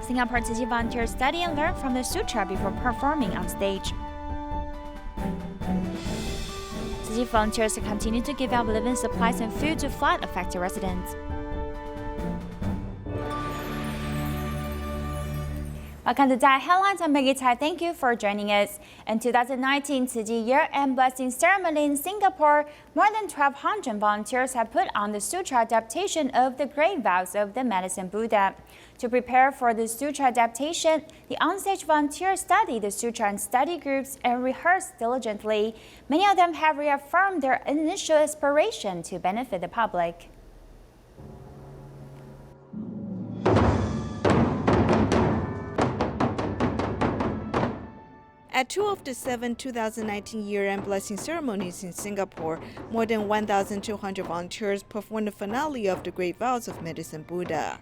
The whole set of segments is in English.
Singapore Tzu Chi volunteers study and learn from the sutra before performing on stage. Tzu Chi volunteers continue to give out living supplies and food to flood-affected residents. Welcome to Diet Headlines. I'm Maggie Tai. Thank you for joining us. In 2019 Tzu Chi year-end blessing ceremony in Singapore, more than 1,200 volunteers have put on the sutra adaptation of the Great Vows of the Medicine Buddha. To prepare for the sutra adaptation, the onstage volunteers study the sutra in study groups and rehearse diligently. Many of them have reaffirmed their initial aspiration to benefit the public. At two of the 7 2019 year-end blessing ceremonies in Singapore, more than 1,200 volunteers performed the finale of the Great Vows of Medicine Buddha.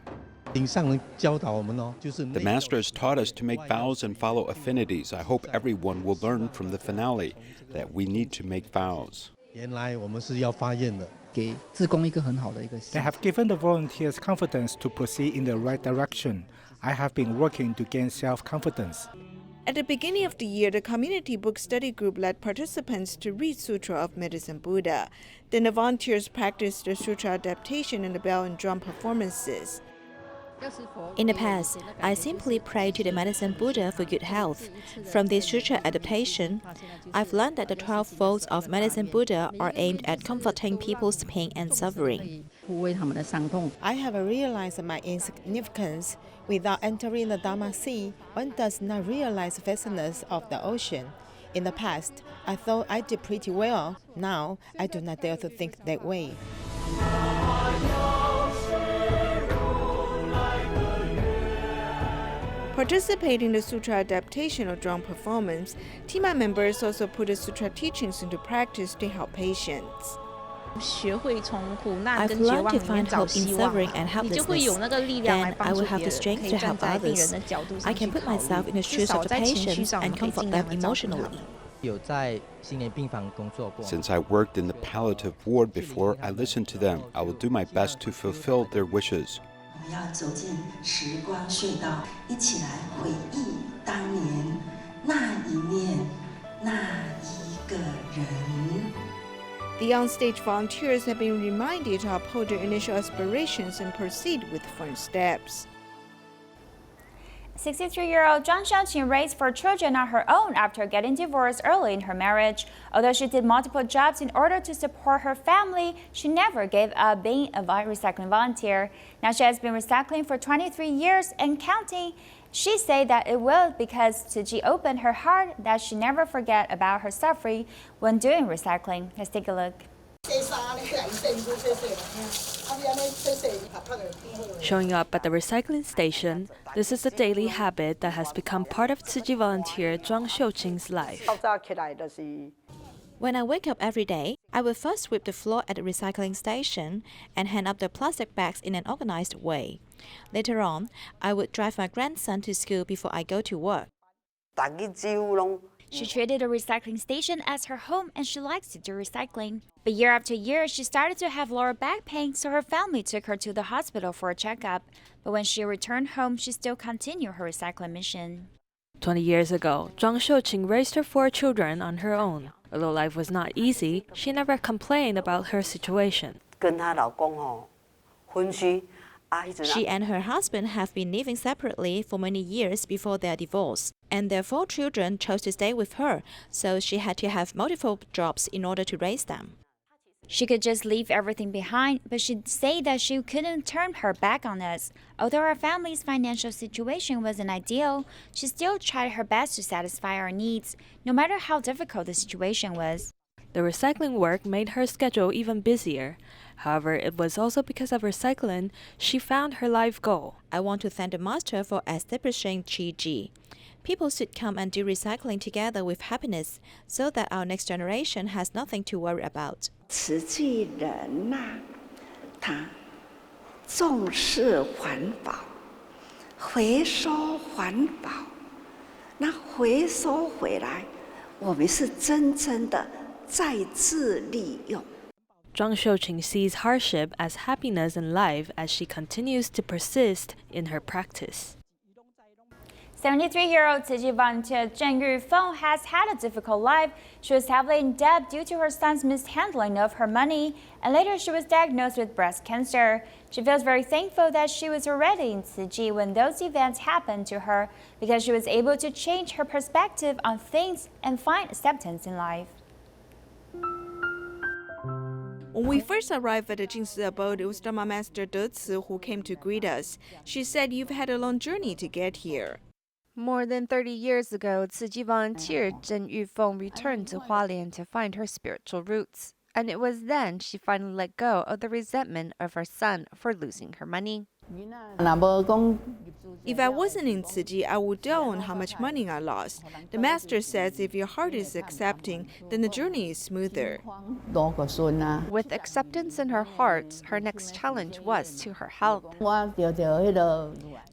The masters taught us to make vows and follow affinities. I hope everyone will learn from the finale that we need to make vows. They have given the volunteers confidence to proceed in the right direction. I have been working to gain self-confidence. At the beginning of the year, the community book study group led participants to read Sutra of Medicine Buddha. Then the volunteers practiced the sutra adaptation in the bell and drum performances. In the past, I simply prayed to the Medicine Buddha for good health. From this sutra adaptation, I've learned that the 12 vows of Medicine Buddha are aimed at comforting people's pain and suffering. I have realized my insignificance. Without entering the Dharma Sea, one does not realize the vastness of the ocean. In the past, I thought I did pretty well. Now, I do not dare to think that way. Participating in the sutra adaptation or drum performance, team members also put the sutra teachings into practice to help patients. I've learned to find hope in suffering and helplessness. Then I will have the strength to help others. I can put myself in the shoes of the patients and comfort them emotionally. Since I worked in the palliative ward before, I listened to them. I will do my best to fulfill their wishes. The onstage volunteers have been reminded to uphold their initial aspirations and proceed with firm steps. 63-year-old Zhang Xiaoqing raised 4 children on her own after getting divorced early in her marriage. Although she did multiple jobs in order to support her family, she never gave up being a recycling volunteer. Now she has been recycling for 23 years and counting. She said that it was because Tzu Chi opened her heart that she never forget about her suffering when doing recycling. Let's take a look. Showing up at the recycling station, this is a daily habit that has become part of Tzu Chi volunteer Zhang Xiuqing's life. When I wake up every day, I will first sweep the floor at the recycling station and hand up the plastic bags in an organized way. Later on, I would drive my grandson to school before I go to work. She treated the recycling station as her home and she likes to do recycling. But year after year, she started to have lower back pain, so her family took her to the hospital for a checkup. But when she returned home, she still continued her recycling mission. 20 years ago, Zhang Xiuqing raised her 4 children on her own. Although life was not easy, she never complained about her situation. She and her husband have been living separately for many years before their divorce, and their 4 children chose to stay with her, so she had to have multiple jobs in order to raise them. She could just leave everything behind, but she'd say that she couldn't turn her back on us. Although our family's financial situation wasn't ideal, she still tried her best to satisfy our needs, no matter how difficult the situation was. The recycling work made her schedule even busier. However, it was also because of recycling she found her life goal. I want to thank the master for establishing Tzu Chi. People should come and do recycling together with happiness so that our next generation has nothing to worry about. 慈济人呐，他重视环保，回收环保，那回收回来，我们是真正的再次利用。 Zhang Xiuqing sees hardship as happiness in life as she continues to persist in her practice. 73-year-old Tzu Chi volunteer Zheng Yufeng has had a difficult life. She was heavily in debt due to her son's mishandling of her money, and later she was diagnosed with breast cancer. She feels very thankful that she was already in Tzu Chi when those events happened to her, because she was able to change her perspective on things and find acceptance in life. When we first arrived at the Jingsi abode, it was Dharma Master Tzu who came to greet us. She said, "You've had a long journey to get here." More than 30 years ago, Tzu Chi volunteer Zheng Yufeng returned to Hualien to find her spiritual roots. And it was then she finally let go of the resentment of her son for losing her money. If I wasn't in Tzu Chi, I would dwell on how much money I lost. The master says if your heart is accepting, then the journey is smoother. With acceptance in her heart, her next challenge was to her health.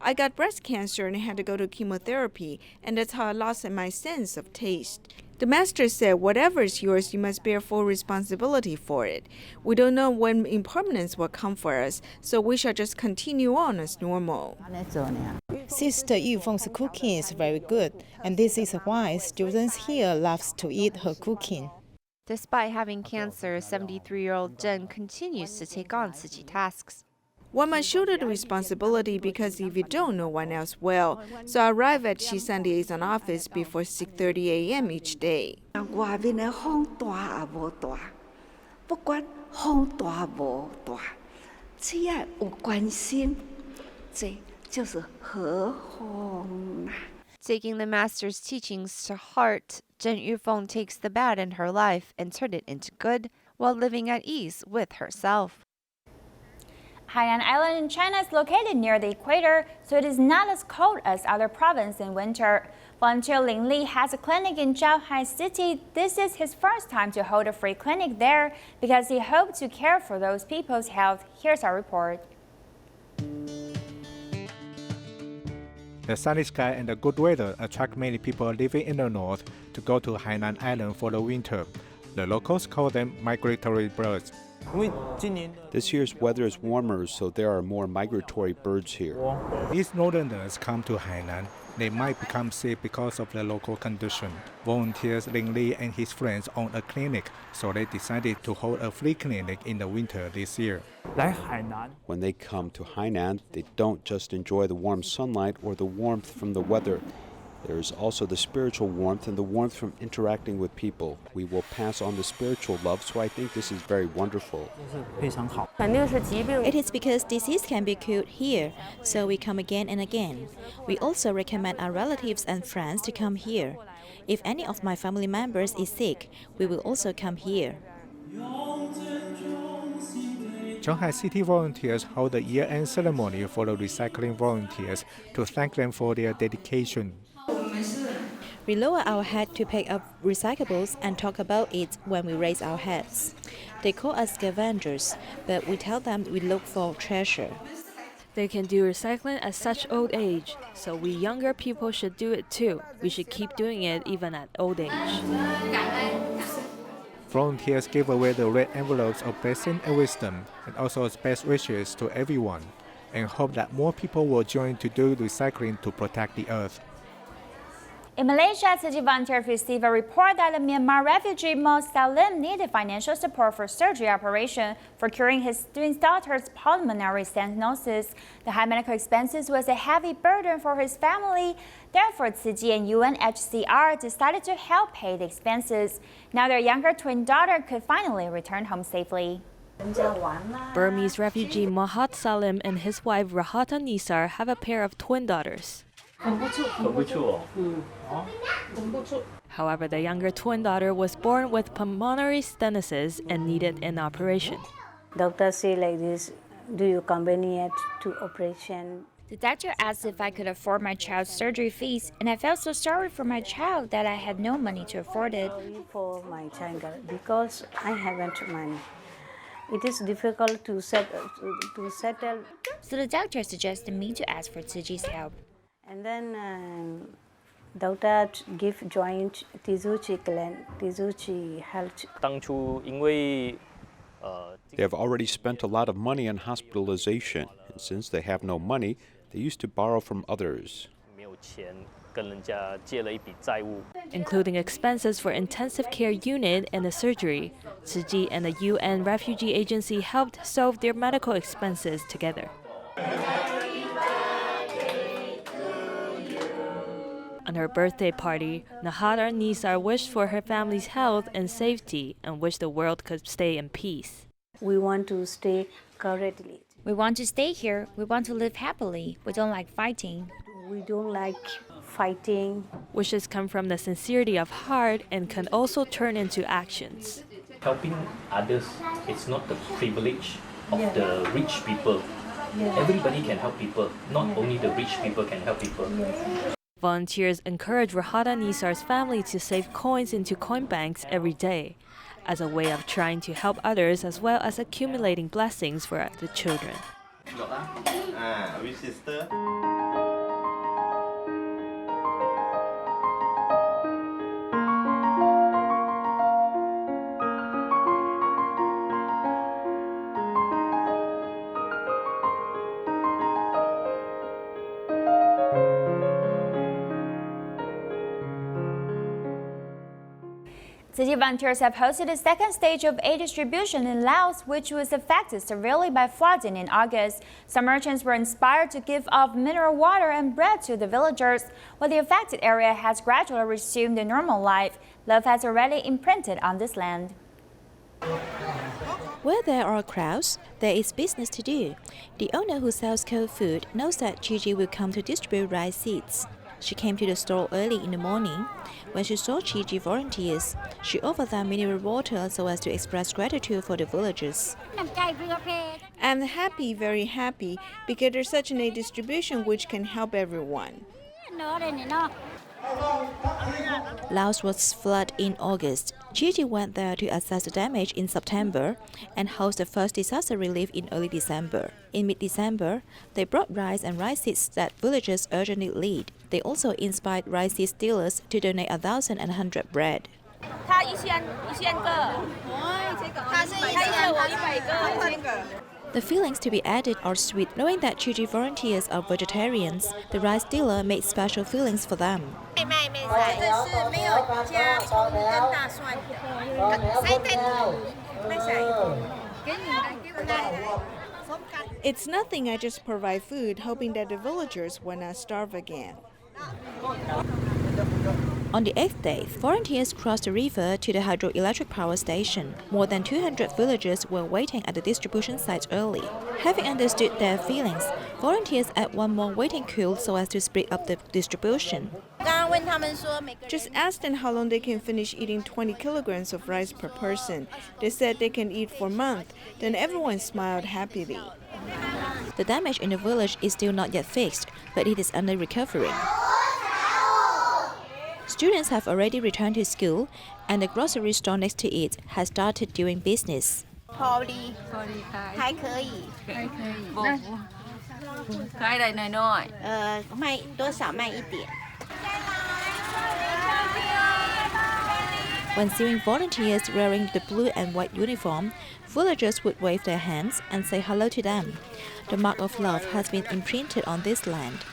I got breast cancer and had to go to chemotherapy, and that's how I lost my sense of taste. The master said, whatever is yours, you must bear full responsibility for it. We don't know when impermanence will come for us, so we shall just continue on as normal. Sister Yufeng's cooking is very good, and this is why students here love to eat her cooking. Despite having cancer, 73-year-old Zheng continues to take on Tzu Chi tasks. One must shoulder the responsibility because if you don't, no one else will. So I arrive at Shisan Liaison Office before 6:30 a.m. each day. 外面的风大也无大，不管风大无大，只要有关心，这就是和风啦。 Taking the master's teachings to heart, Zheng Yufeng takes the bad in her life and turns it into good, while living at ease with herself. Hainan Island in China is located near the equator, so it is not as cold as other provinces in winter. Volunteer Ling Li has a clinic in Zhaohai City. This is his first time to hold a free clinic there because he hoped to care for those people's health. Here's our report. The sunny sky and the good weather attract many people living in the north to go to Hainan Island for the winter. The locals call them migratory birds. This year's weather is warmer, so there are more migratory birds here. These northerners come to Hainan. They might become sick because of the local condition. Volunteers Ling Li and his friends own a clinic, so they decided to hold a free clinic in the winter this year. When they come to Hainan, they don't just enjoy the warm sunlight or the warmth from the weather. There is also the spiritual warmth and the warmth from interacting with people. We will pass on the spiritual love, so I think this is very wonderful. It is because disease can be cured here, so we come again and again. We also recommend our relatives and friends to come here. If any of my family members is sick, we will also come here. Zhaohai City volunteers hold a year-end ceremony for the recycling volunteers to thank them for their dedication. We lower our head to pick up recyclables and talk about it when we raise our heads. They call us scavengers, but we tell them we look for treasure. They can do recycling at such old age, so we younger people should do it too. We should keep doing it even at old age. Volunteers give away the red envelopes of blessing and wisdom, and also best wishes to everyone, and hope that more people will join to do recycling to protect the earth. In Malaysia, Tzu Chi volunteers received a report that a Myanmar refugee Mo Salim needed financial support for surgery operation for curing his twin daughter's pulmonary stenosis. The high medical expenses was a heavy burden for his family. Therefore, Tzu Chi and UNHCR decided to help pay the expenses. Now their younger twin daughter could finally return home safely. Burmese refugee Mahat Salim and his wife Rahata Nisar have a pair of twin daughters. However, the younger twin daughter was born with pulmonary stenosis and needed an operation. Doctor say like this, do you accompany it to operation? The doctor asked if I could afford my child's surgery fees, and I felt so sorry for my child that I had no money to afford it. For my child, because I haven't money. It is difficult to settle. So the doctor suggested me to ask for Tzu Chi's help. And then doctor give joint Tzu Chi clan, Tzu Chi health. They have already spent a lot of money on hospitalization, and since they have no money, they used to borrow from others. including expenses for intensive care unit and the surgery. Tzu Chi and the UN Refugee Agency helped solve their medical expenses together. On her birthday party, Nahara Nisar wished for her family's health and safety and wished the world could stay in peace. We want to stay correctly. We want to stay here. We want to live happily. We don't like fighting. We don't like fighting. Wishes come from the sincerity of heart and can also turn into actions. Helping others, it's not the privilege of the rich people. Everybody can help people. Not only the rich people can help people. Volunteers encourage Rahata Nisar's family to save coins into coin banks every day, as a way of trying to help others as well as accumulating blessings for the children. Tzu Chi volunteers have hosted the second stage of aid distribution in Laos, which was affected severely by flooding in August. Some merchants were inspired to give off mineral water and bread to the villagers. While the affected area has gradually resumed a normal life, love has already imprinted on this land. Where there are crowds, there is business to do. The owner who sells cold food knows that Tzu Chi will come to distribute rice seeds. She came to the store early in the morning. When she saw Tzu Chi volunteers, she offered them mineral water so as to express gratitude for the villagers. I'm happy, very happy, because there's such an aid distribution which can help everyone. Laos was flooded in August. Tzu Chi went there to assess the damage in September and host the first disaster relief in early December. In mid-December, they brought rice and rice seeds that villagers urgently need. They also inspired rice seed dealers to donate 1,100 bread. The feelings to be added are sweet, knowing that Tzu Chi volunteers are vegetarians. The rice dealer made special fillings for them. It's nothing, I just provide food, hoping that the villagers will not starve again. On the 8th day, volunteers crossed the river to the hydroelectric power station. More than 200 villagers were waiting at the distribution site early. Having understood their feelings, volunteers add one more waiting queue so as to split up the distribution. Just asked them how long they can finish eating 20 kilograms of rice per person. They said they can eat for a month. Then everyone smiled happily. The damage in the village is still not yet fixed, but it is under recovery. Students have already returned to school, and the grocery store next to it has started doing business. When seeing volunteers wearing the blue and white uniform, villagers would wave their hands and say hello to them. The mark of love has been imprinted on this land.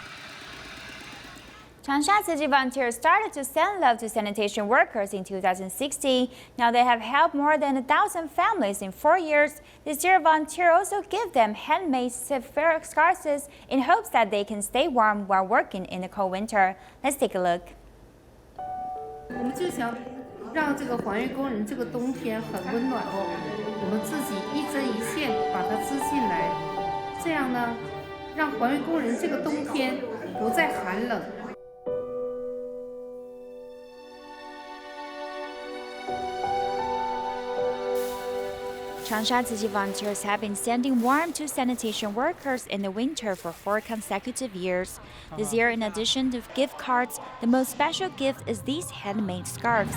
Changsha Tzu Chi volunteers started to send love to sanitation workers in 2016. Now they have helped more than 1,000 families in 4 years. This year, volunteers also give them handmade scarves in hopes that they can stay warm while working in the cold winter. Let's take a look. 我们就想让这个还原工人这个冬天很温暖哦，我们自己一针一线把它织进来，这样呢，让还原工人这个冬天不再寒冷。 Changsha Tzu Chi volunteers have been sending warmth to sanitation workers in the winter for 4 consecutive years. This year, in addition to gift cards, the most special gift is these handmade scarves.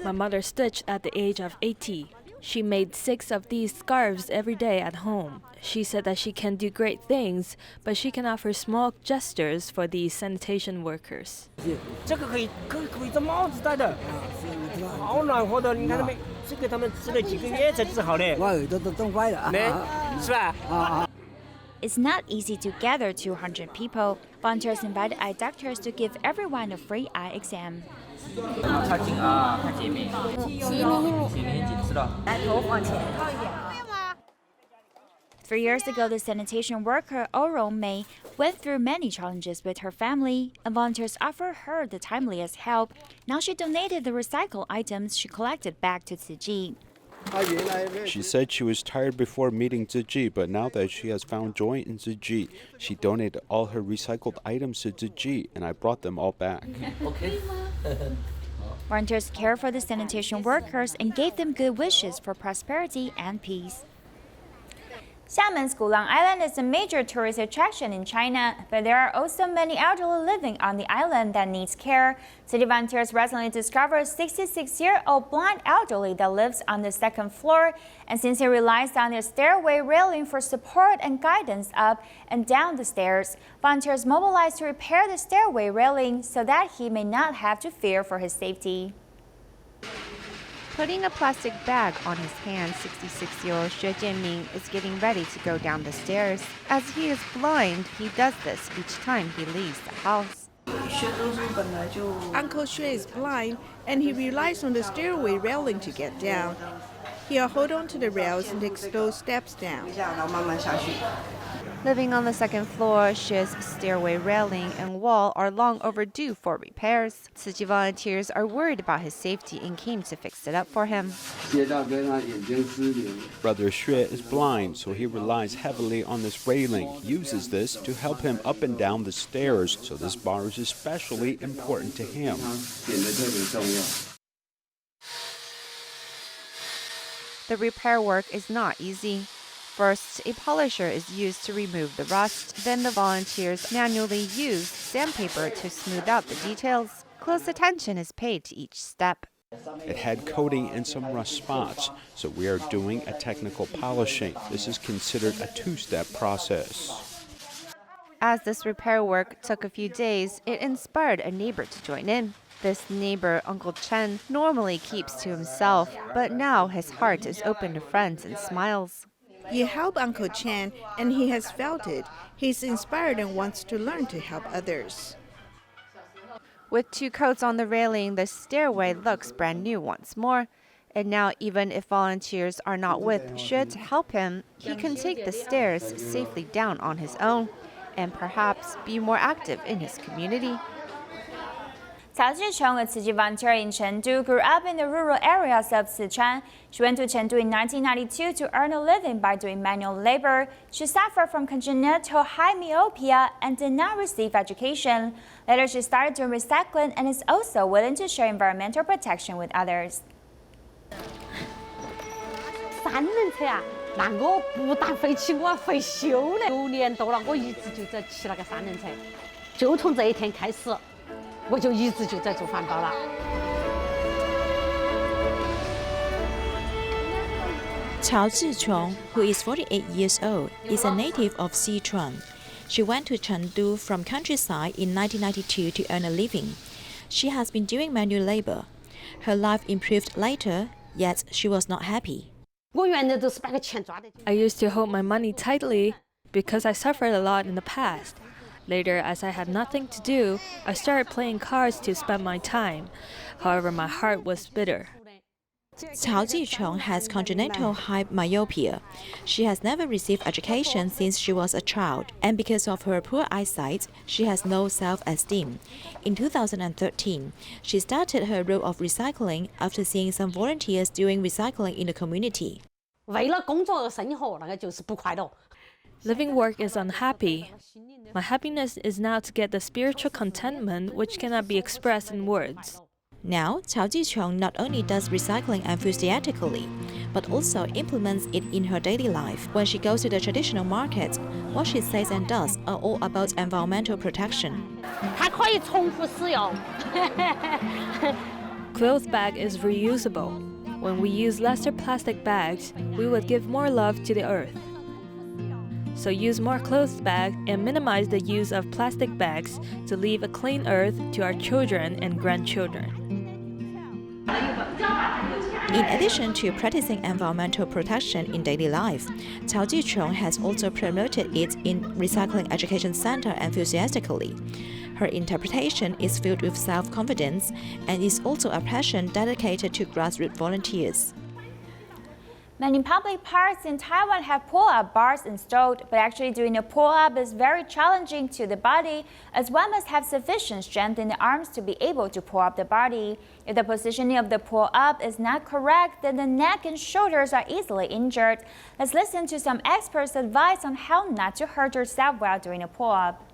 My mother stitched at the age of 80. She made 6 of these scarves every day at home. She said that she can do great things, but she can offer small gestures for these sanitation workers. It's not easy to gather 200 people. Volunteers invited eye doctors to give everyone a free eye exam. 3 years ago, the sanitation worker Oro Mei went through many challenges with her family, and volunteers offered her the timeliest help. Now she donated the recycled items she collected back to Tzu Chi. She said she was tired before meeting Tzu Chi, but now that she has found joy in Tzu Chi, she donated all her recycled items to Tzu Chi, and I brought them all back. Volunteers cared for the sanitation workers and gave them good wishes for prosperity and peace. Xiamen's Gulang Island is a major tourist attraction in China, but there are also many elderly living on the island that needs care. City volunteers recently discovered a 66-year-old blind elderly that lives on the 2nd floor, and since he relies on the stairway railing for support and guidance up and down the stairs, volunteers mobilized to repair the stairway railing so that he may not have to fear for his safety. Putting a plastic bag on his hand, 66-year-old Xue Jianming is getting ready to go down the stairs. As he is blind, he does this each time he leaves the house. Uncle Xue is blind, and he relies on the stairway railing to get down. He'll hold on to the rails and take slow steps down. Living on the 2nd floor, Xue's stairway railing and wall are long overdue for repairs. Tzu Chi volunteers are worried about his safety and came to fix it up for him. Brother Xue is blind, so he relies heavily on this railing. He uses this to help him up and down the stairs, so this bar is especially important to him. The repair work is not easy. First, a polisher is used to remove the rust. Then the volunteers manually use sandpaper to smooth out the details. Close attention is paid to each step. It had coating and some rust spots, so we are doing a technical polishing. This is considered a 2-step process. As this repair work took a few days, it inspired a neighbor to join in. This neighbor, Uncle Chen, normally keeps to himself, but now his heart is open to friends and smiles. You help Uncle Chen, and he has felt it. He's inspired and wants to learn to help others. With 2 coats on the railing, the stairway looks brand new once more. And now, even if volunteers are not with Xue to help him, he can take the stairs safely down on his own and perhaps be more active in his community. Tzu Chi, a Tzu Chi volunteer in Chengdu, grew up in the rural areas of Sichuan. She went to Chengdu in 1992 to earn a living by doing manual labor. She suffered from congenital high myopia and did not receive education. Later, she started doing recycling and is also willing to share environmental protection with others. 3轮车啊，那我不但会骑，我还会修嘞。6年多了，我一直就在骑那个3轮车，就从这一天开始。 我就一直就在做环保了。Tzu Chi, who is 48 years old, is a native of Sichuan. She went to Chengdu from countryside in 1992 to earn a living. She has been doing manual labor. Her life improved later, yet she was not happy. I used to hold my money tightly because I suffered a lot in the past. Later, as I had nothing to do, I started playing cards to spend my time. However, my heart was bitter. Tzu Chi has congenital high myopia. She has never received education since she was a child, and because of her poor eyesight, she has no self-esteem. In 2013, she started her role of recycling after seeing some volunteers doing recycling in the community. 为了工作和生活，那个就是不快乐。 Living work is unhappy. My happiness is now to get the spiritual contentment which cannot be expressed in words. Now, Tzu Chi not only does recycling enthusiastically, but also implements it in her daily life. When she goes to the traditional market, what she says and does are all about environmental protection. 它可以重复使用。 Cloth bag is reusable. When we use lesser plastic bags, we would give more love to the earth. So use more cloth bags and minimize the use of plastic bags to leave a clean earth to our children and grandchildren. In addition to practicing environmental protection in daily life, Tzu Chi has also promoted it in Recycling Education Center enthusiastically. Her interpretation is filled with self-confidence and is also a passion dedicated to grassroots volunteers. Many public parks in Taiwan have pull-up bars installed, but actually doing a pull-up is very challenging to the body, as one must have sufficient strength in the arms to be able to pull up the body. If the positioning of the pull-up is not correct, then the neck and shoulders are easily injured. Let's listen to some experts' advice on how not to hurt yourself while doing a pull-up.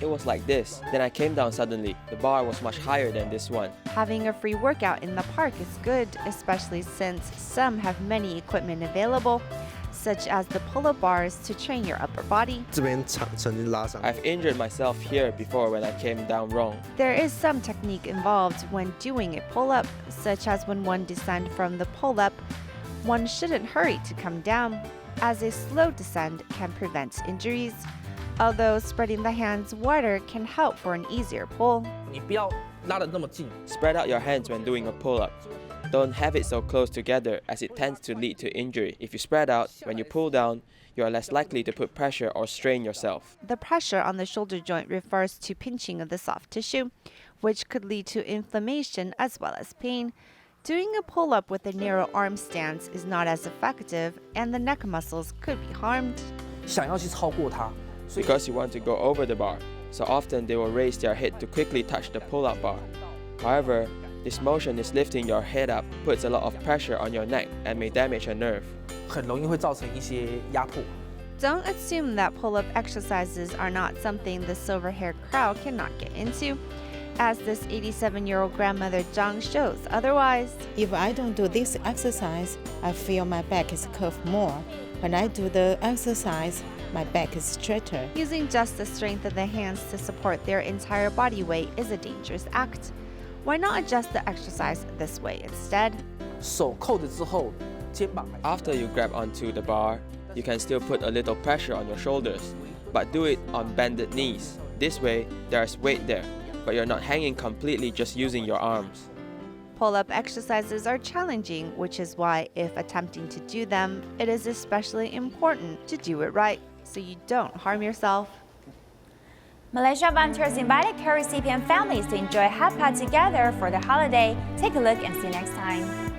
It was like this. Then I came down suddenly. The bar was much higher than this one. Having a free workout in the park is good, especially since some have many equipment available, such as the pull-up bars to train your upper body. I've injured myself here before when I came down wrong. There is some technique involved when doing a pull-up, such as when one descends from the pull-up, one shouldn't hurry to come down, as a slow descent can prevent injuries. Although spreading the hands wider can help for an easier pull. Spread out your hands when doing a pull-up. Don't have it so close together as it tends to lead to injury. If you spread out, when you pull down, you are less likely to put pressure or strain yourself. The pressure on the shoulder joint refers to pinching of the soft tissue, which could lead to inflammation as well as pain. Doing a pull-up with a narrow arm stance is not as effective, and the neck muscles could be harmed. Because you want to go over the bar, so often they will raise their head to quickly touch the pull-up bar. However, this motion is lifting your head up, puts a lot of pressure on your neck and may damage a nerve. Don't assume that pull-up exercises are not something the silver-haired crowd cannot get into, as this 87-year-old grandmother Zhang shows otherwise. If I don't do this exercise, I feel my back is curved more. When I do the exercise, my back is straighter. Using just the strength of the hands to support their entire body weight is a dangerous act. Why not adjust the exercise this way instead? After you grab onto the bar, you can still put a little pressure on your shoulders, but do it on bended knees. This way, there's weight there, but you're not hanging completely just using your arms. Pull-up exercises are challenging, which is why, if attempting to do them, it is especially important to do it right, so you don't harm yourself. Malaysia volunteers invited care recipient families to enjoy hot pot together for the holiday. Take a look and see you next time.